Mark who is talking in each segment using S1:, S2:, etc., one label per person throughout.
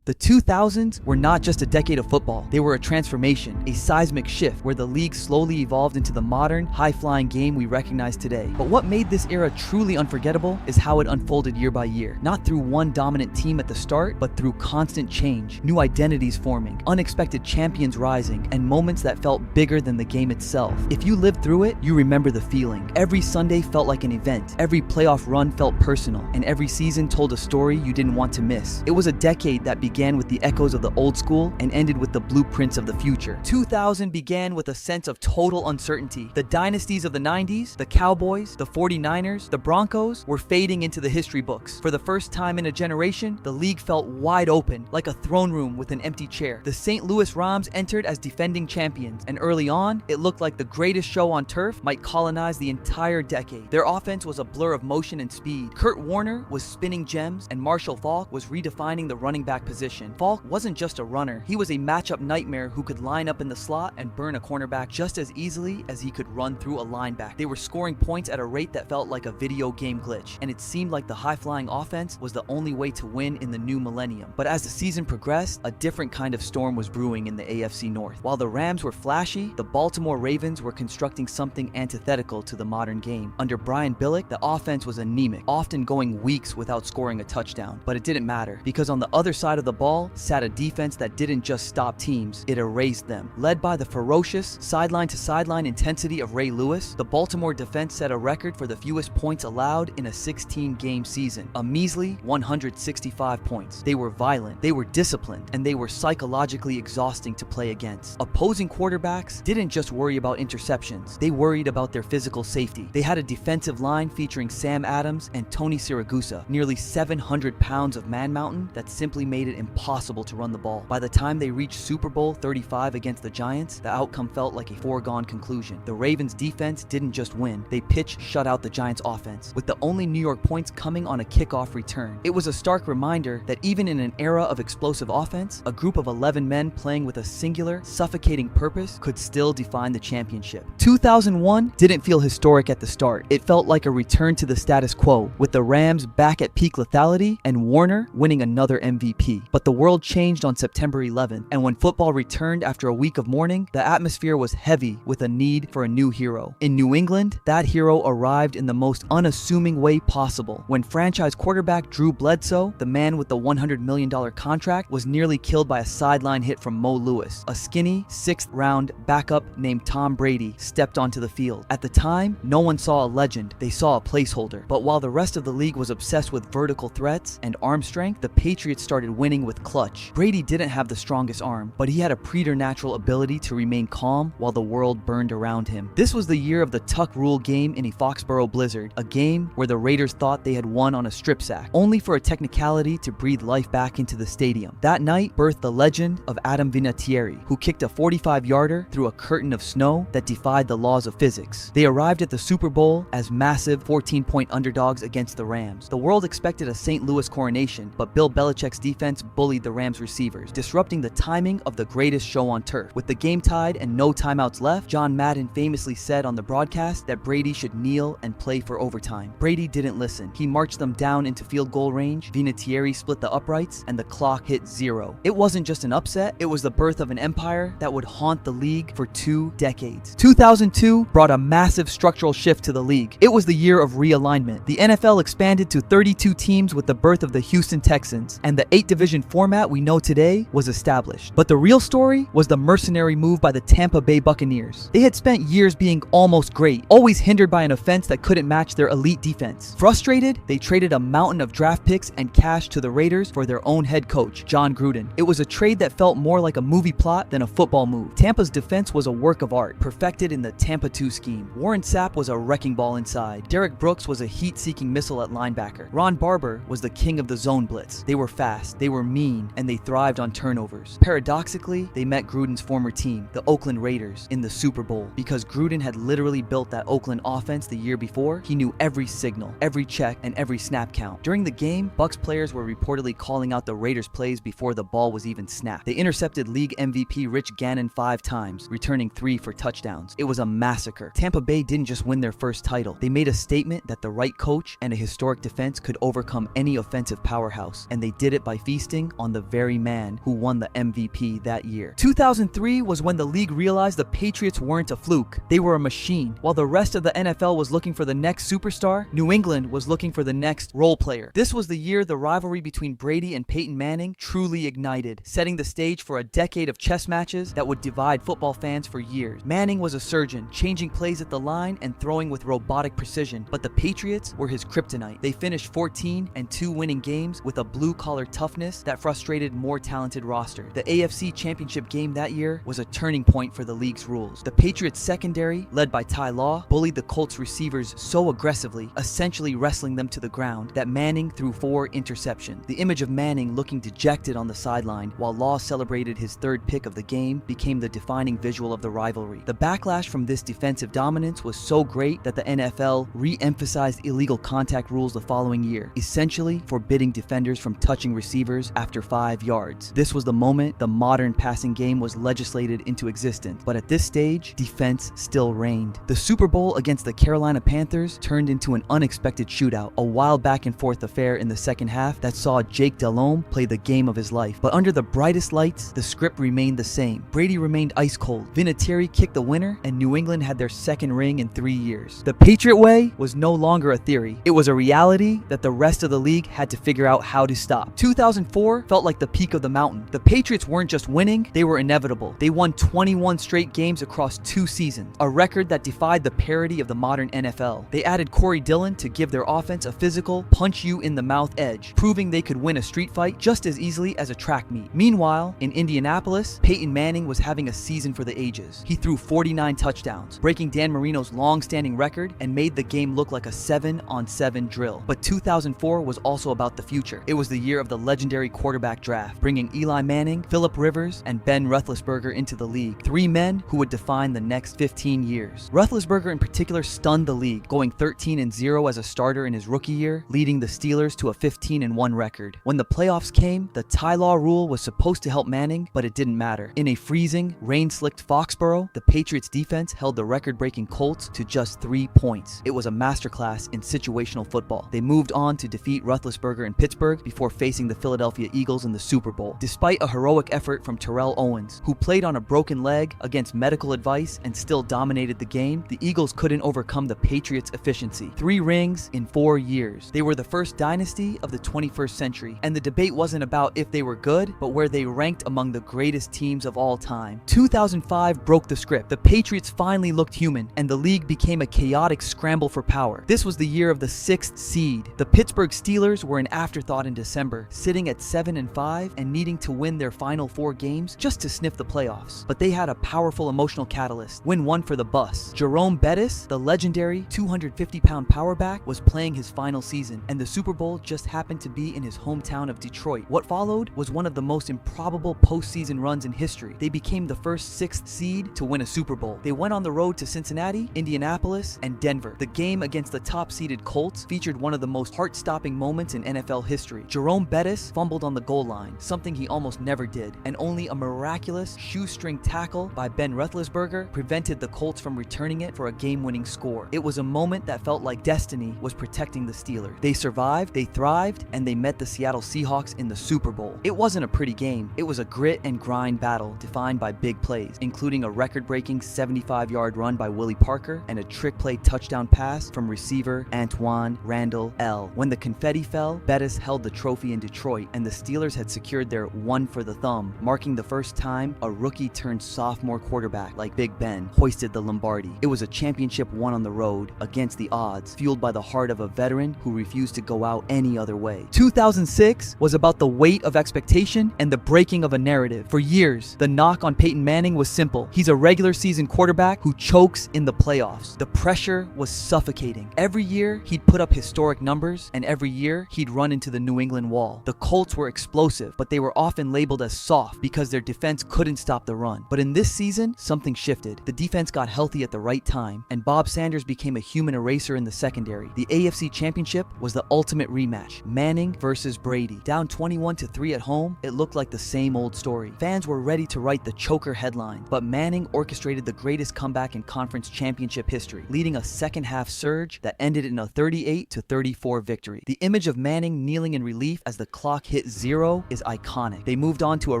S1: The 2000s were not just a decade of football, they were a transformation, a seismic shift where the league slowly evolved into the modern, high-flying game we recognize today. But what made this era truly unforgettable is how it unfolded year by year, not through one dominant team at the start, but through constant change, new identities forming, unexpected champions rising, and moments that felt bigger than the game itself. If you lived through it, you remember the feeling. Every Sunday felt like an event, every playoff run felt personal, and every season told a story you didn't want to miss. It was a decade that began with the echoes of the old school and ended with the blueprints of the future. 2000 began with a sense of total uncertainty. The dynasties of the 90s, the Cowboys, the 49ers, the Broncos were fading into the history books. For the first time in a generation, the league felt wide open, like a throne room with an empty chair. The St. Louis Rams entered as defending champions, and early on, it looked like the greatest show on turf might colonize the entire decade. Their offense was a blur of motion and speed. Kurt Warner was spinning gems, and Marshall Faulk was redefining the running back position. Faulk wasn't just a runner, he was a matchup nightmare who could line up in the slot and burn a cornerback just as easily as he could run through a linebacker. They were scoring points at a rate that felt like a video game glitch, and it seemed like the high-flying offense was the only way to win in the new millennium. But as the season progressed, a different kind of storm was brewing in the AFC North. While the Rams were flashy, the Baltimore Ravens were constructing something antithetical to the modern game. Under Brian Billick, the offense was anemic, often going weeks without scoring a touchdown. But it didn't matter, because on the other side of the ball sat a defense that didn't just stop teams, it erased them. Led by the ferocious, sideline-to-sideline intensity of Ray Lewis, the Baltimore defense set a record for the fewest points allowed in a 16-game season, a measly 165 points. They were violent, they were disciplined, and they were psychologically exhausting to play against. Opposing quarterbacks didn't just worry about interceptions, they worried about their physical safety. They had a defensive line featuring Sam Adams and Tony Siragusa, nearly 700 pounds of man-mountain that simply made it impossible to run the ball. By the time they reached Super Bowl 35 against the Giants, the outcome felt like a foregone conclusion. The Ravens' defense didn't just win, they pitch shut out the Giants' offense, with the only New York points coming on a kickoff return. It was a stark reminder that even in an era of explosive offense, a group of 11 men playing with a singular, suffocating purpose could still define the championship. 2001 didn't feel historic at the start. It felt like a return to the status quo, with the Rams back at peak lethality and Warner winning another MVP. But the world changed on September 11th, and when football returned after a week of mourning, the atmosphere was heavy with a need for a new hero. In New England, that hero arrived in the most unassuming way possible. When franchise quarterback Drew Bledsoe, the man with the $100 million contract, was nearly killed by a sideline hit from Mo Lewis, a skinny, 6th-round backup named Tom Brady stepped onto the field. At the time, no one saw a legend, they saw a placeholder. But while the rest of the league was obsessed with vertical threats and arm strength, the Patriots started winning with clutch. Brady didn't have the strongest arm, but he had a preternatural ability to remain calm while the world burned around him. This was the year of the tuck rule game in a Foxborough blizzard, a game where the Raiders thought they had won on a strip sack, only for a technicality to breathe life back into the stadium. That night birthed the legend of Adam Vinatieri, who kicked a 45-yarder through a curtain of snow that defied the laws of physics. They arrived at the Super Bowl as massive 14-point underdogs against the Rams. The world expected a St. Louis coronation, but Bill Belichick's defense bullied the Rams receivers, disrupting the timing of the greatest show on turf. With the game tied and no timeouts left, John Madden famously said on the broadcast that Brady should kneel and play for overtime. Brady didn't listen. He marched them down into field goal range, Vinatieri split the uprights, and the clock hit 0. It wasn't just an upset, it was the birth of an empire that would haunt the league for 2 decades. 2002 brought a massive structural shift to the league. It was the year of realignment. The NFL expanded to 32 teams with the birth of the Houston Texans, and the 8-division format we know today was established. But the real story was the mercenary move by the Tampa Bay Buccaneers. They had spent years being almost great, always hindered by an offense that couldn't match their elite defense. Frustrated, they traded a mountain of draft picks and cash to the Raiders for their own head coach, John Gruden. It was a trade that felt more like a movie plot than a football move. Tampa's defense was a work of art, perfected in the Tampa 2 scheme. Warren Sapp was a wrecking ball inside. Derek Brooks was a heat-seeking missile at linebacker. Ron Barber was the king of the zone blitz. They were fast, they were mean, and they thrived on turnovers. Paradoxically, they met Gruden's former team, the Oakland Raiders, in the Super Bowl. Because Gruden had literally built that Oakland offense the year before, he knew every signal, every check, and every snap count. During the game, Bucs players were reportedly calling out the Raiders' plays before the ball was even snapped. They intercepted league MVP Rich Gannon 5 times, returning 3 for touchdowns. It was a massacre. Tampa Bay didn't just win their first title. They made a statement that the right coach and a historic defense could overcome any offensive powerhouse, and they did it by feasting focusing on the very man who won the MVP that year. 2003 was when the league realized the Patriots weren't a fluke. They were a machine. While the rest of the NFL was looking for the next superstar, New England was looking for the next role player. This was the year the rivalry between Brady and Peyton Manning truly ignited, setting the stage for a decade of chess matches that would divide football fans for years. Manning was a surgeon, changing plays at the line and throwing with robotic precision, but the Patriots were his kryptonite. They finished 14-2 winning games with a blue-collar toughness that frustrated more talented rosters. The AFC Championship game that year was a turning point for the league's rules. The Patriots secondary, led by Ty Law, bullied the Colts receivers so aggressively, essentially wrestling them to the ground, that Manning threw 4 interceptions. The image of Manning looking dejected on the sideline while Law celebrated his third pick of the game became the defining visual of the rivalry. The backlash from this defensive dominance was so great that the NFL re-emphasized illegal contact rules the following year, essentially forbidding defenders from touching receivers after 5 yards. This was the moment the modern passing game was legislated into existence, but at this stage, defense still reigned. The Super Bowl against the Carolina Panthers turned into an unexpected shootout, a wild back-and-forth affair in the second half that saw Jake Delhomme play the game of his life. But under the brightest lights, the script remained the same. Brady remained ice cold, Vinatieri kicked the winner, and New England had their second ring in 3 years. The Patriot way was no longer a theory. It was a reality that the rest of the league had to figure out how to stop. 2004 felt like the peak of the mountain. The Patriots weren't just winning, they were inevitable. They won 21 straight games across 2 seasons, a record that defied the parity of the modern NFL. They added Corey Dillon to give their offense a physical, punch-you-in-the-mouth edge, proving they could win a street fight just as easily as a track meet. Meanwhile, in Indianapolis, Peyton Manning was having a season for the ages. He threw 49 touchdowns, breaking Dan Marino's long-standing record, and made the game look like a 7-on-7 drill. But 2004 was also about the future. It was the year of the legendary quarterback draft, bringing Eli Manning, Phillip Rivers, and Ben Roethlisberger into the league, 3 men who would define the next 15 years. Roethlisberger in particular stunned the league, going 13-0 as a starter in his rookie year, leading the Steelers to a 15-1 record. When the playoffs came, the Ty Law rule was supposed to help Manning, but it didn't matter. In a freezing, rain-slicked Foxborough, the Patriots defense held the record-breaking Colts to just 3 points. It was a masterclass in situational football. They moved on to defeat Roethlisberger in Pittsburgh before facing the Philadelphia Eagles in the Super Bowl. Despite a heroic effort from Terrell Owens, who played on a broken leg against medical advice and still dominated the game, the Eagles couldn't overcome the Patriots' efficiency. 3 rings in 4 years. They were the first dynasty of the 21st century, and the debate wasn't about if they were good, but where they ranked among the greatest teams of all time. 2005 broke the script. The Patriots finally looked human, and the league became a chaotic scramble for power. This was the year of the 6th seed. The Pittsburgh Steelers were an afterthought in December, sitting at 7-5 and needing to win their final 4 games just to sniff the playoffs. But they had a powerful emotional catalyst. Win one for the bus. Jerome Bettis, the legendary 250-pound power back, was playing his final season, and the Super Bowl just happened to be in his hometown of Detroit. What followed was one of the most improbable postseason runs in history. They became the first 6th seed to win a Super Bowl. They went on the road to Cincinnati, Indianapolis, and Denver. The game against the top-seeded Colts featured one of the most heart-stopping moments in NFL history. Jerome Bettis fumbled on the goal line, something he almost never did, and only a miraculous shoestring tackle by Ben Roethlisberger prevented the Colts from returning it for a game-winning score. It was a moment that felt like destiny was protecting the Steelers. They survived, they thrived, and they met the Seattle Seahawks in the Super Bowl. It wasn't a pretty game. It was a grit and grind battle defined by big plays, including a record-breaking 75-yard run by Willie Parker and a trick play touchdown pass from receiver Antoine Randall L. When the confetti fell, Bettis held the trophy in Detroit, and the Steelers had secured their one for the thumb, marking the first time a rookie-turned-sophomore quarterback like Big Ben hoisted the Lombardi. It was a championship won on the road, against the odds, fueled by the heart of a veteran who refused to go out any other way. 2006 was about the weight of expectation and the breaking of a narrative. For years, the knock on Peyton Manning was simple. He's a regular season quarterback who chokes in the playoffs. The pressure was suffocating. Every year, he'd put up historic numbers, and every year, he'd run into the New England wall. The Colts were explosive, but they were often labeled as soft because their defense couldn't stop the run. But in this season, something shifted. The defense got healthy at the right time, and Bob Sanders became a human eraser in the secondary. The AFC Championship was the ultimate rematch. Manning versus Brady. Down 21-3 at home, it looked like the same old story. Fans were ready to write the choker headline, but Manning orchestrated the greatest comeback in conference championship history, leading a second-half surge that ended in a 38-34 victory. The image of Manning kneeling in relief as the clock hit hit 0 is iconic. They moved on to a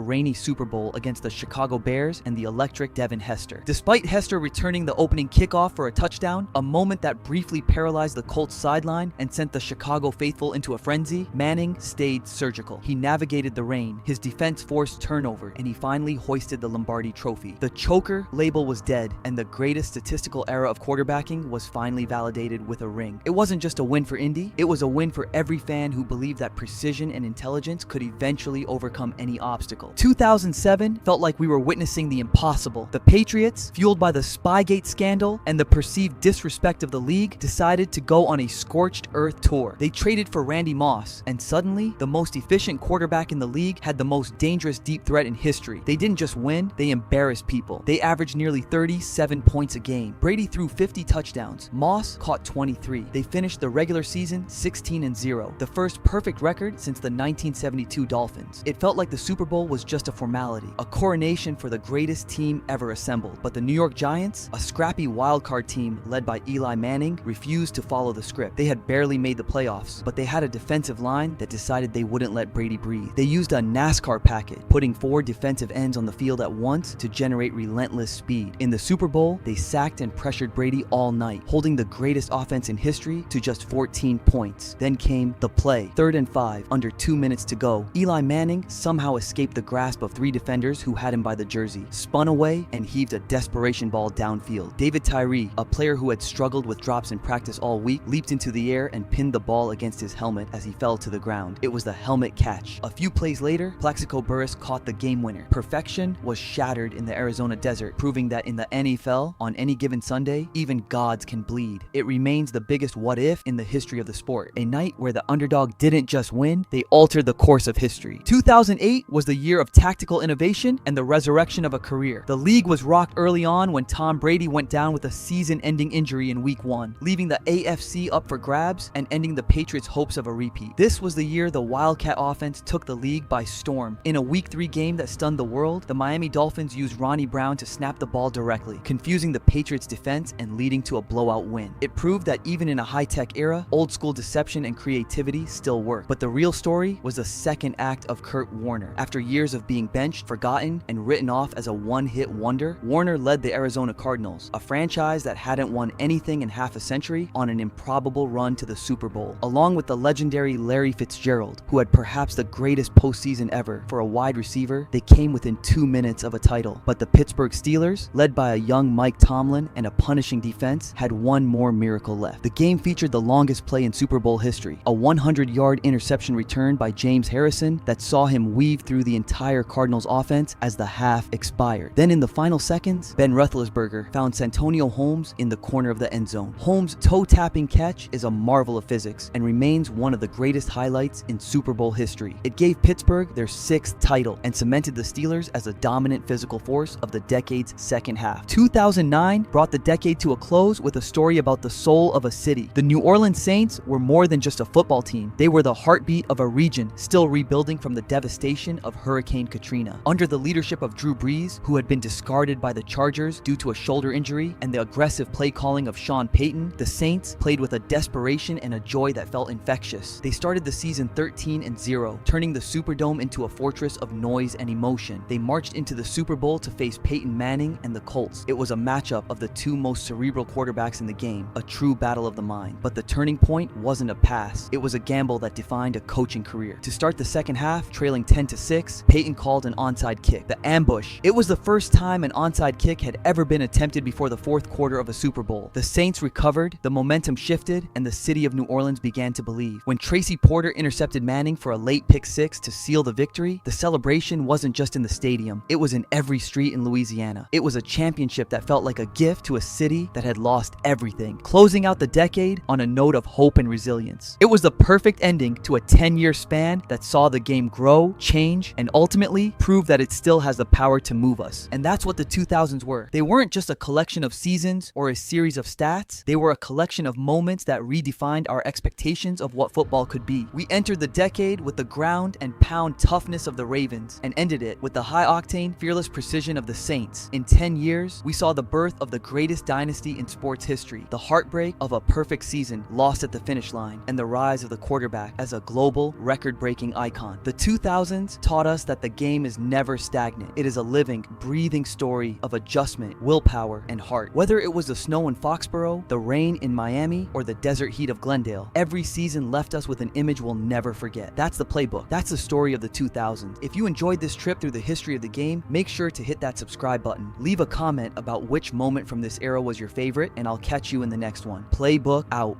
S1: rainy Super Bowl against the Chicago Bears and the electric Devin Hester. Despite Hester returning the opening kickoff for a touchdown, a moment that briefly paralyzed the Colts sideline and sent the Chicago faithful into a frenzy, Manning stayed surgical. He navigated the rain, his defense forced turnover, and he finally hoisted the Lombardi Trophy. The choker label was dead, and the greatest statistical era of quarterbacking was finally validated with a ring. It wasn't just a win for Indy, it was a win for every fan who believed that precision and intelligence could eventually overcome any obstacle. 2007 felt like we were witnessing the impossible. The Patriots, fueled by the Spygate scandal and the perceived disrespect of the league, decided to go on a scorched earth tour. They traded for Randy Moss, and suddenly, the most efficient quarterback in the league had the most dangerous deep threat in history. They didn't just win, they embarrassed people. They averaged nearly 37 points a game. Brady threw 50 touchdowns. Moss caught 23. They finished the regular season 16-0, the first perfect record since the 1972 Dolphins. It felt like the Super Bowl was just a formality, a coronation for the greatest team ever assembled. But the New York Giants, a scrappy wildcard team led by Eli Manning, refused to follow the script. They had barely made the playoffs, but they had a defensive line that decided they wouldn't let Brady breathe. They used a NASCAR packet, putting 4 defensive ends on the field at once to generate relentless speed. In the Super Bowl, they sacked and pressured Brady all night, holding the greatest offense in history to just 14 points. Then came the play. 3rd and 5, under 2 minutes to go. Eli Manning somehow escaped the grasp of 3 defenders who had him by the jersey, spun away, and heaved a desperation ball downfield. David Tyree, a player who had struggled with drops in practice all week, leaped into the air and pinned the ball against his helmet as he fell to the ground. It was the helmet catch. A few plays later, Plaxico Burress caught the game winner. Perfection was shattered in the Arizona desert, proving that in the NFL, on any given Sunday, even gods can bleed. It remains the biggest what if in the history of the sport. A night where the underdog didn't just win, they altered the course of history. 2008 was the year of tactical innovation and the resurrection of a career. The league was rocked early on when Tom Brady went down with a season-ending injury in Week 1, leaving the AFC up for grabs and ending the Patriots' hopes of a repeat. This was the year the Wildcat offense took the league by storm. In a Week 3 game that stunned the world, the Miami Dolphins used Ronnie Brown to snap the ball directly, confusing the Patriots' defense and leading to a blowout win. It proved that even in a high-tech era, old-school deception and creativity still work. But the real story was the second act of Kurt Warner. After years of being benched, forgotten, and written off as a one-hit wonder, Warner led the Arizona Cardinals, a franchise that hadn't won anything in half a century, on an improbable run to the Super Bowl. Along with the legendary Larry Fitzgerald, who had perhaps the greatest postseason ever for a wide receiver, they came within 2 minutes of a title. But the Pittsburgh Steelers, led by a young Mike Tomlin and a punishing defense, had one more miracle left. The game featured the longest play in Super Bowl history, a 100-yard interception return by James Harrison that saw him weave through the entire Cardinals offense as the half expired. Then in the final seconds, Ben Roethlisberger found Santonio Holmes in the corner of the end zone. Holmes' toe-tapping catch is a marvel of physics and remains one of the greatest highlights in Super Bowl history. It gave Pittsburgh their 6th title and cemented the Steelers as a dominant physical force of the decade's second half. 2009 brought the decade to a close with a story about the soul of a city. The New Orleans Saints were more than just a football team. They were the heartbeat of a region still rebuilding from the devastation of Hurricane Katrina. Under the leadership of Drew Brees, who had been discarded by the Chargers due to a shoulder injury, and the aggressive play calling of Sean Payton, the Saints played with a desperation and a joy that felt infectious. They started the season 13-0, turning the Superdome into a fortress of noise and emotion. They marched into the Super Bowl to face Peyton Manning and the Colts. It was a matchup of the 2 most cerebral quarterbacks in the game, a true battle of the mind. But the turning point wasn't a pass. It was a gamble that defined a coaching career. To start the second half, trailing 10-6, Peyton called an onside kick. The ambush. It was the first time an onside kick had ever been attempted before the 4th quarter of a Super Bowl. The Saints recovered, the momentum shifted, and the city of New Orleans began to believe. When Tracy Porter intercepted Manning for a late pick 6 to seal the victory, the celebration wasn't just in the stadium. It was in every street in Louisiana. It was a championship that felt like a gift to a city that had lost everything, closing out the decade on a note of hope and resilience. It was the perfect ending to a 10-year span that saw the game grow, change, and ultimately prove that it still has the power to move us. And that's what the 2000s were. They weren't just a collection of seasons or a series of stats. They were a collection of moments that redefined our expectations of what football could be. We entered the decade with the ground and pound toughness of the Ravens and ended it with the high-octane, fearless precision of the Saints. In 10 years, we saw the birth of the greatest dynasty in sports history, the heartbreak of a perfect season lost at the finish line, and the rise of the quarterback as a global, record-breaking breaking icon. The 2000s taught us that the game is never stagnant. It is a living, breathing story of adjustment, willpower, and heart. Whether it was the snow in Foxborough, the rain in Miami, or the desert heat of Glendale, every season left us with an image we'll never forget. That's the playbook. That's the story of the 2000s. If you enjoyed this trip through the history of the game, make sure to hit that subscribe button. Leave a comment about which moment from this era was your favorite, and I'll catch you in the next one. Playbook out.